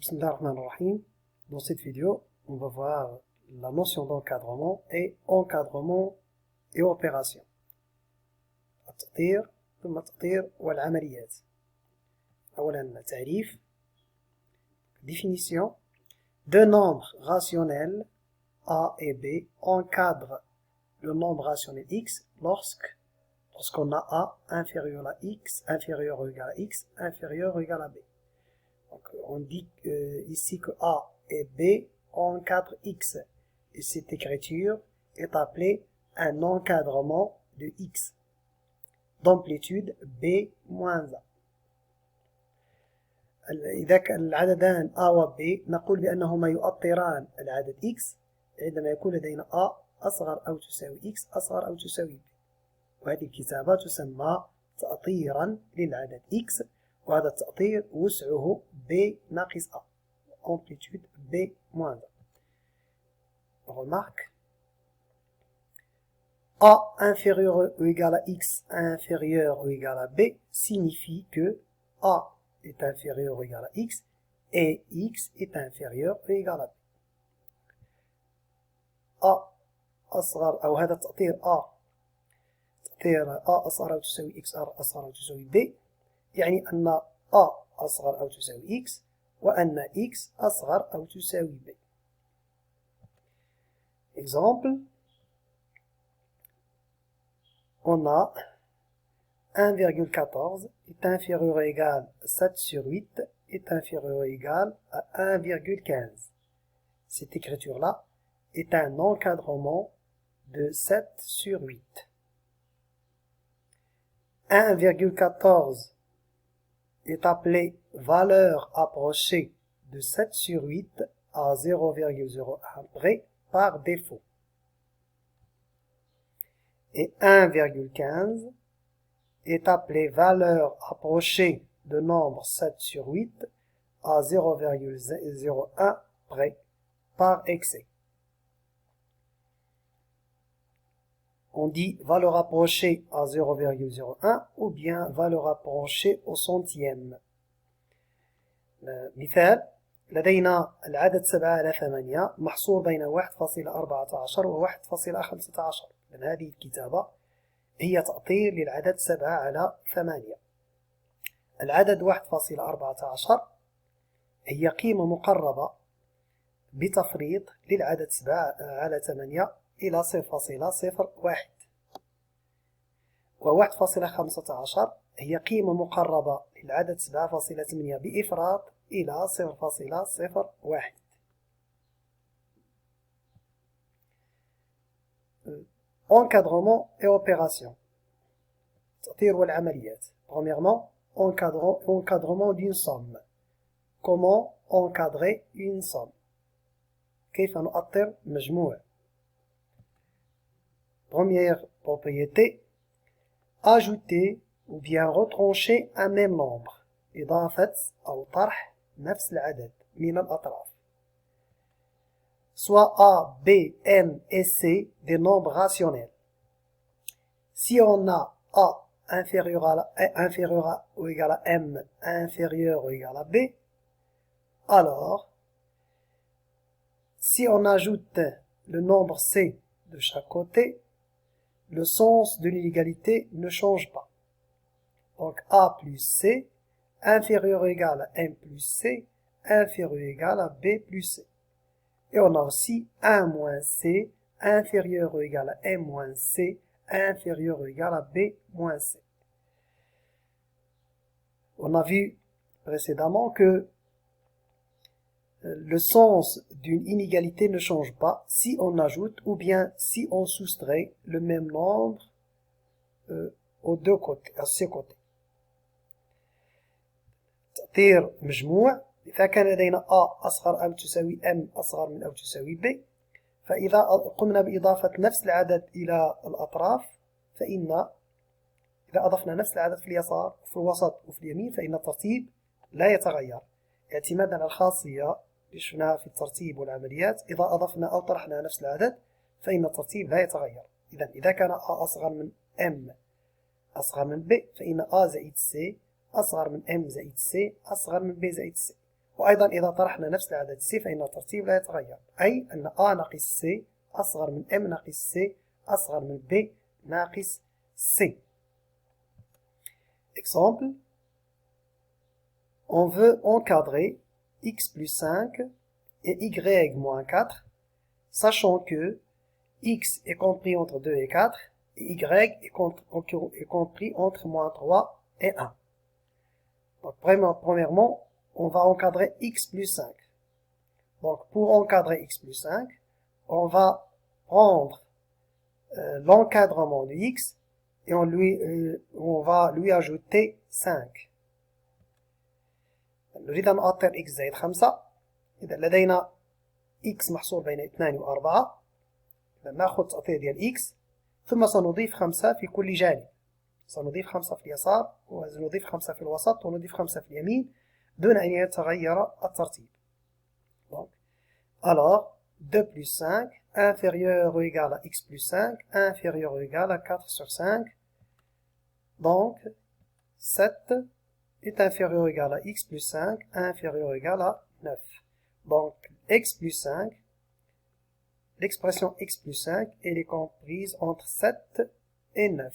Bismillahirrahmanirrahim. Dans cette vidéo, on va voir la notion d'encadrement et encadrement et opération. التأطير ثم التأطير والعمليات. أولا تعريف. Définition. Deux nombres rationnels A et B encadrent le nombre rationnel X lorsqu'on a A inférieur à X, inférieur ou égal à X, inférieur ou égal à B. Donc, on dit ici que A et B encadrent X. Et cette écriture est appelée un encadrement de X d'amplitude B moins A. إذا كان العددان A و B نقول بأنهما يؤطران العدد X عندما يكون لدينا A أصغر أو تساوي X أصغر أو تساوي B. وهذه الكتابة تسمى تأطيرا للعدد X، وهذا التأطير وسعه B ناقص A، amplitude B moins A. Remarque. A inférieur ou égal à X inférieur ou égal à B signifie que A est inférieur ou égal à X et X est inférieur ou égal à B. A أصغر أو هذا التأطير A أصغر أو تساوي X أصغر أو تساوي B يعني أن A أصغر أو تساوي X وأن X أصغر أو تساوي B. Exemple, on a 1,14 est inférieur ou égal à 7 sur 8 est inférieur ou égal à 1,15. Cette écriture-là est un encadrement de 7 sur 8. 1,14 est appelé valeur approchée de 7 sur 8 à 0,01 près par défaut. Et 1,15 est appelé valeur approchée de nombre 7 sur 8 à 0,01 près par excès. On dit valeur approchée à 0,01 ou bien valeur approchée au centième. مثال لدينا العدد 7 على 8 محصور بين 1.14 و 1.15. لأن هذه الكتابة هي تأطير للعدد 7 على 8. العدد 1.14 هي قيمة مقربة بتفريط للعدد 7 على 8 إلى 0.01. و 1.15 هي قيمة مقربة للعدد 7.8 بإفراط إلى 0.01. Encadrement et opération. تأطير والعمليات. Premièrement, encadrement d'une somme. Comment encadrer une somme? كيف نؤطر مجموع؟ Première propriété, ajouter ou bien retrancher un même nombre. إضافة أو طرح نفس العدد من الأطراف. Soit A, B, M et C des nombres rationnels. Si on a A inférieur à ou égal à M inférieur ou égal à B, alors si on ajoute le nombre C de chaque côté, le sens de l'inégalité ne change pas. Donc A plus C inférieur ou égal à M plus C inférieur ou égal à B plus C. Et on a aussi 1 moins C inférieur ou égal à M moins C inférieur ou égal à B moins C. On a vu précédemment que le sens d'une inégalité ne change pas si on ajoute ou bien si on soustrait le même nombre aux deux côtés, à ces côtés. تأطير مجموع. إذا كان لدينا A أصغر أو تساوي M أصغر من أو تساوي B، فإذا قمنا بإضافة نفس العدد إلى الأطراف فإن إذا أضفنا نفس العدد في اليسار وفي الوسط وفي اليمين فإن الترتيب لا يتغير اعتمادا على الخاصية اللي شفناها في الترتيب والعمليات. إذا أضفنا أو طرحنا نفس العدد فإن الترتيب لا يتغير. إذا كان A أصغر من M أصغر من B فإن A زائد C أصغر من M زائد C أصغر من B زائد C. وأيضا إذا طرحنا نفس العدد C فإن الترتيب لا يتغير، أي أن A ناقص C أصغر من M ناقص C أصغر من B ناقص C. Exemple, on veut encadrer x plus 5 et y moins 4, sachant que x est compris entre 2 et 4, et y est compris entre moins 3 et 1. Donc, premièrement, on va encadrer x plus 5. Donc, pour encadrer x plus 5, on va prendre l'encadrement de x et on va lui ajouter 5. نريد أن نؤطر x زائد 5. إذا لدينا x محصور بين 2 و 4. نأخذ تأطير ديال x ثم سنضيف 5 في كل جانب. سنضيف 5 في اليسار ونضيف 5 في الوسط ونضيف 5 في اليمين دون أن يتغير الترتيب. Donc, alors, 2 plus 5 inférieur ou égal à x plus 5 inférieur ou égal à 4 sur 5. Donc, 7 est inférieur ou égal à x plus 5 inférieur ou égal à 9. Donc, x plus 5, l'expression x plus 5, elle est comprise entre 7 et 9.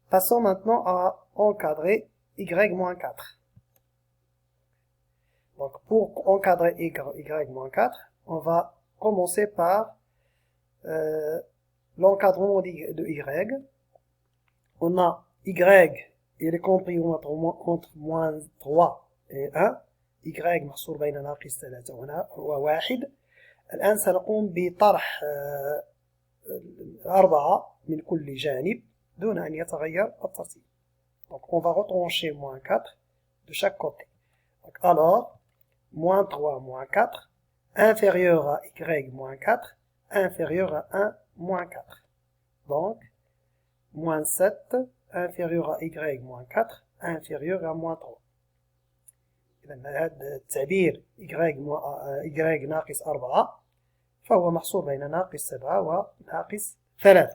Passons maintenant à encadrer y moins 4. Donc, pour encadrer y moins 4, on va commencer par l'encadrement de y. On a y, il est compris entre moins 3 et 1. y محصور بين ناقص 3 و1. الآن سنقوم بطرح 4 من كل جانب دون أن يتغير الترتيب. Donc, on va retrancher moins 4 de chaque côté. Donc, alors, moins 3 moins 4, inférieur à y moins 4, inférieur à 1 moins 4. Donc, moins 7, inférieur à y moins 4, inférieur à moins 3. إذا هذا التعبير y ناقص 4 فهو محصور بين ناقص 7 وناقص 3.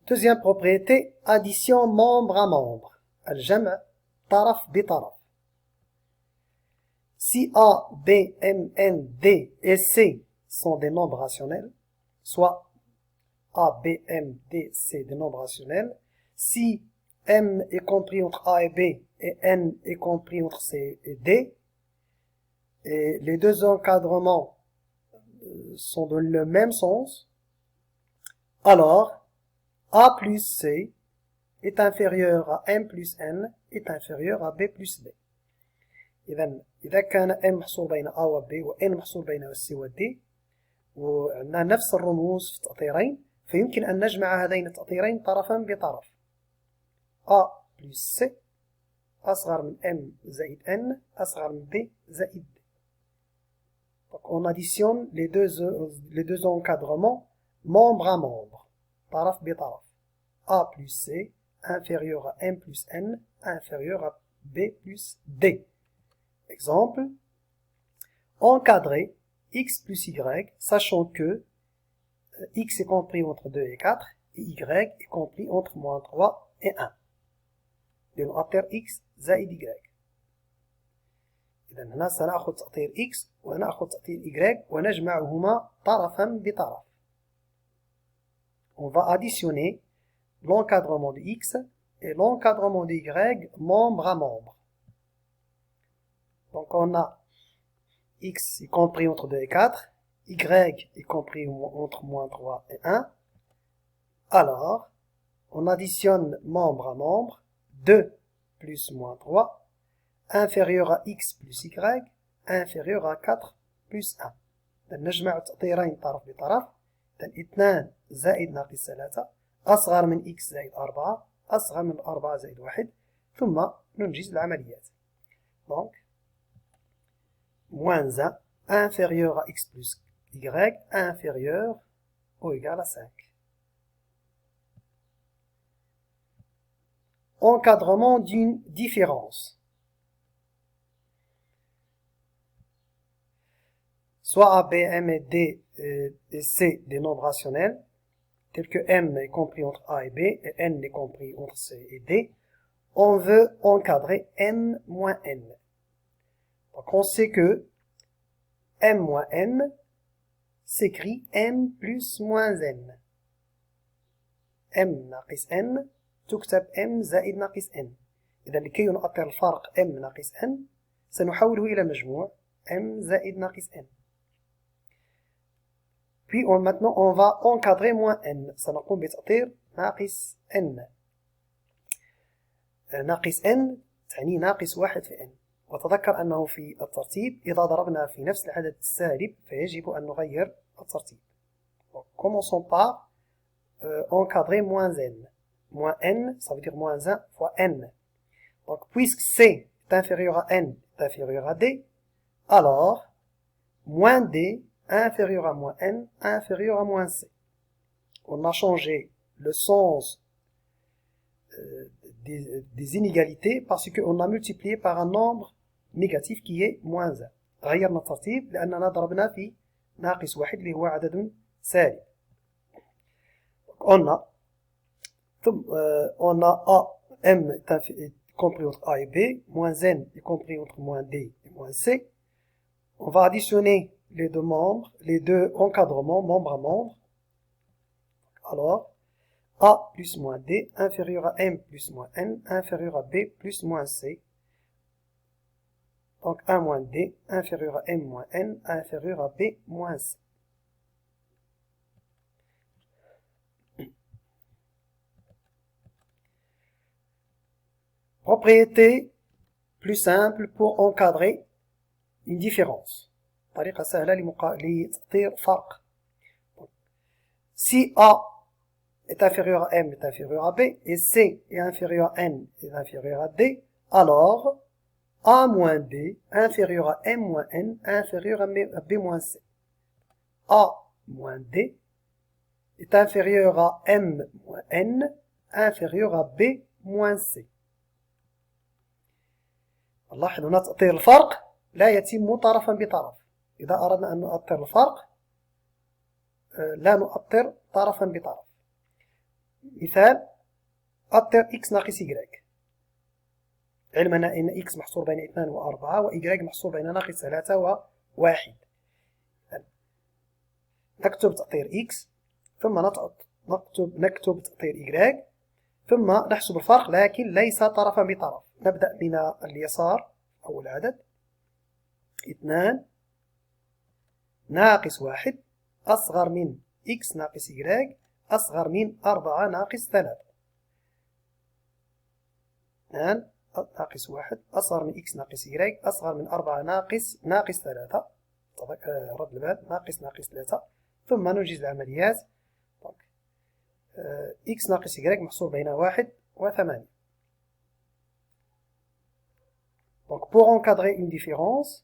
Deuxième propriété, addition membre à membre. الجمع طرف بطرف. Si A, B, M, N, D et C sont des nombres rationnels, soit A, B, M, D, C des nombres rationnels, si M est compris entre A et B et N est compris entre C et D, et les deux encadrements sont dans le même sens, alors A plus C est inférieur à M plus N est inférieur à B plus D. إذا كان M محصور بين A و B و N محصور بين C و D وعندنا نفس الرموز في التأطيرين فيمكن أن نجمع هذين التأطيرين طرفا بطرف. A plus C أصغر من M زائد N أصغر من B زائد D. Donc on additionne les deux encadrements membre à membre. طرف بطرف. A plus C inférieur à M plus N inférieur à B plus D. Exemple, encadrer x plus y, sachant que x est compris entre 2 et 4 et y est compris entre moins 3 et 1. لنؤطر x زائد y. إذا هنا سنأخذ تأطير x ونأخذ تأطير y ونجمعهما طرفا بطرف. On va additionner l'encadrement de x et l'encadrement de y membre à membre. Donc on a x est compris entre 2 et 4, y est compris entre moins 3 et 1. Alors, on additionne membre à membre, 2 plus moins 3, inférieur à x plus y, inférieur à 4 plus 1. نجمع التأطيرين طرف بطرف. 2 زائد ناقص 3 أصغر من x زائد 4 أصغر من 4 زائد 1 ثم ننجز العمليات. Donc, moins 1 inférieur à x plus y inférieur ou égal à 5. Encadrement d'une différence. Soit A, B, M et D et C des nombres rationnels, tel que M est compris entre A et B, et N est compris entre C et D, on veut encadrer M moins N. Donc on sait que M moins N s'écrit M plus moins N. M ناقص N تكتب M زائد ناقص N. إذا لكي نؤطر الفرق M ناقص N سنحوله إلى مجموع M زائد ناقص N. Puis maintenant on va encadrer moins N. سنقوم بتأطير ناقص N. ناقص N تعني ناقص واحد في N. وتذكر أنه في الترتيب إذا ضربنا في نفس العدد السالب فيجب أن نغير الترتيب. Commençons par encadrer moins N. Moins N, ça veut dire moins 1 fois N. Donc, puisque C est inférieur à N est inférieur à D, alors, moins D inférieur à moins N inférieur à moins C. On a changé le sens des inégalités parce qu'on a multiplié par un nombre négatif qui est moins 1. غيرنا الترتيب لأننا ضربنا في ناقص واحد اللي هو عدد سالب. On a A, M est compris entre A et B, moins N est compris entre moins D et moins C. On va additionner les deux membres, les deux encadrements, membre à membre. Alors, A plus moins D inférieur à M plus moins N inférieur à B plus moins C. Donc 1 moins D inférieur à M moins N inférieur à B moins C. Propriété plus simple pour encadrer une différence. طريقة سهلة لتأطير فرق. Si A est inférieur à M est inférieur à B et C est inférieur à N est inférieur à D, alors A moins D inférieur à M moins N inférieur à B moins C. A moins D est inférieur à M moins N inférieur à B moins C. نلاحظ هنا تأطير الفرق لا يتم طرفا بطرف. إذا أردنا أن نؤطر الفرق لا نؤطر طرفا بطرف. مثال أطر x ناقص y. علما أن x محصور بين 2 و 4 و y محصور بين ناقص 3 و 1. نكتب تأطير x ثم نكتب تأطير y ثم نحسب الفرق لكن ليس طرفا بطرف. نبدأ من اليسار أول عدد 2 ناقص 1 أصغر من x ناقص y أصغر من 4 ناقص 3. 2 ناقص 1 أصغر من x ناقص y أصغر من 4 ناقص 3. رد البال ناقص 3 ثم ننجز العمليات. x ناقص y محصور بين 1 و 8. Donc pour encadrer une différence,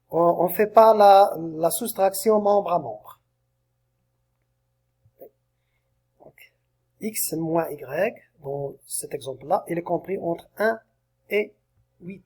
on ne fait pas la soustraction membre à membre. Donc, x moins y, dans cet exemple-là, il est compris entre 1 et 8.